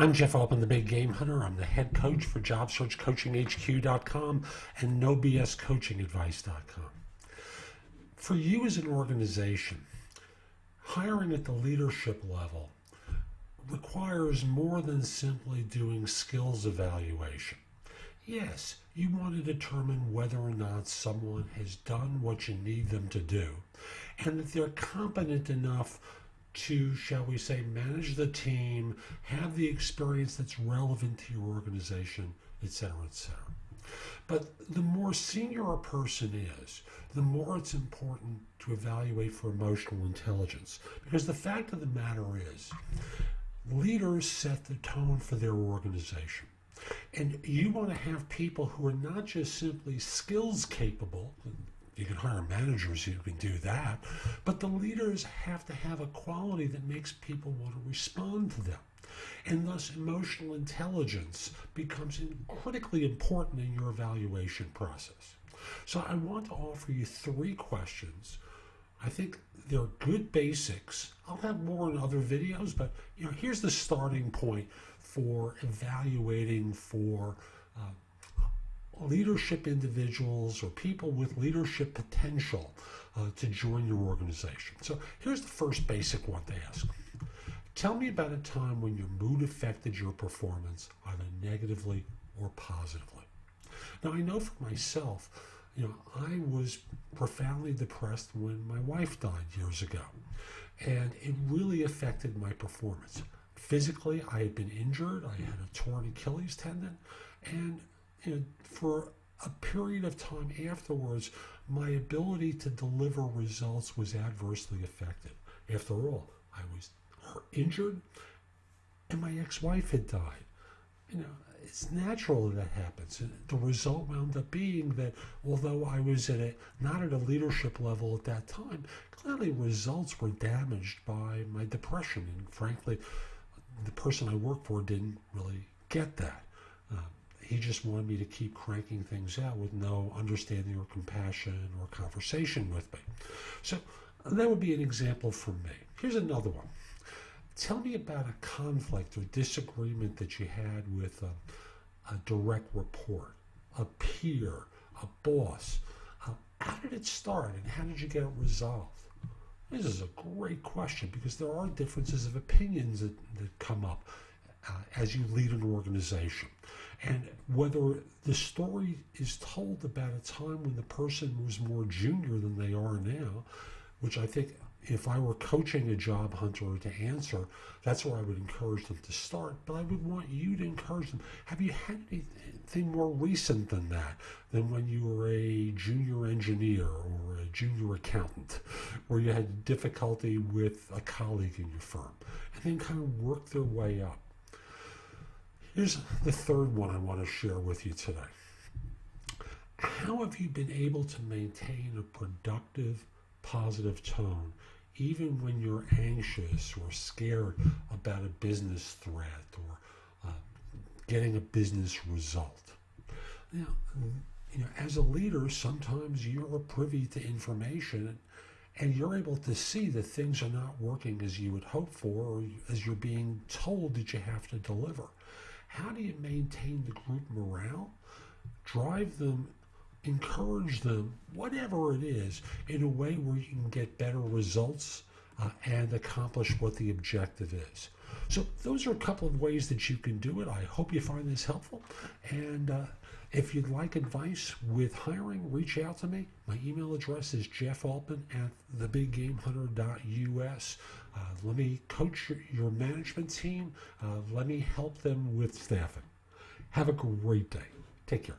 I'm Jeff Altman, the Big Game Hunter. I'm the head coach for JobSearchCoachingHQ.com and NoBSCoachingAdvice.com. For you as an organization, hiring at the leadership level requires more than simply doing skills evaluation. Yes, you want to determine whether or not someone has done what you need them to do and that they're competent enough to, shall we say, manage the team, have the experience that's relevant to your organization, etc., etc. But the more senior a person is, the more it's important to evaluate for emotional intelligence. Because the fact of the matter is, leaders set the tone for their organization. And you want to have people who are not just simply skills capable. You can hire managers who can do that, but the leaders have to have a quality that makes people want to respond to them. And thus emotional intelligence becomes critically important in your evaluation process. So I want to offer you 3 questions. I think they're good basics. I'll have more in other videos, but here's the starting point for evaluating for leadership individuals or people with leadership potential to join your organization. So here's the first basic one they ask. Tell me about a time when your mood affected your performance, either negatively or positively. Now, I know for myself, I was profoundly depressed when my wife died years ago, and it really affected my performance. Physically, I had been injured. I had a torn Achilles tendon, and for a period of time afterwards, my ability to deliver results was adversely affected. After all, I was injured, and my ex-wife had died. It's natural that happens. And the result wound up being that although I was not at a leadership level at that time, clearly results were damaged by my depression. And frankly, the person I worked for didn't really get that. He just wanted me to keep cranking things out with no understanding or compassion or conversation with me. So that would be an example from me. Here's another one. Tell me about a conflict or disagreement that you had with a direct report, a peer, a boss. How did it start and how did you get it resolved? This is a great question because there are differences of opinions that come up as you lead an organization. And whether the story is told about a time when the person was more junior than they are now, which I think if I were coaching a job hunter to answer, that's where I would encourage them to start. But I would want you to encourage them. Have you had anything more recent than that, than when you were a junior engineer or a junior accountant, where you had difficulty with a colleague in your firm, and then kind of work their way up? Here's the third one I want to share with you today. How have you been able to maintain a productive, positive tone even when you're anxious or scared about a business threat or getting a business result? As a leader, sometimes you're privy to information and you're able to see that things are not working as you would hope for or as you're being told that you have to deliver. How do you maintain the group morale, drive them, encourage them, whatever it is, in a way where you can get better results and accomplish what the objective is? So those are a couple of ways that you can do it. I hope you find this helpful. And if you'd like advice with hiring, reach out to me. My email address is jeffaltman@thebiggamehunter.us. Let me coach your management team. Let me help them with staffing. Have a great day. Take care.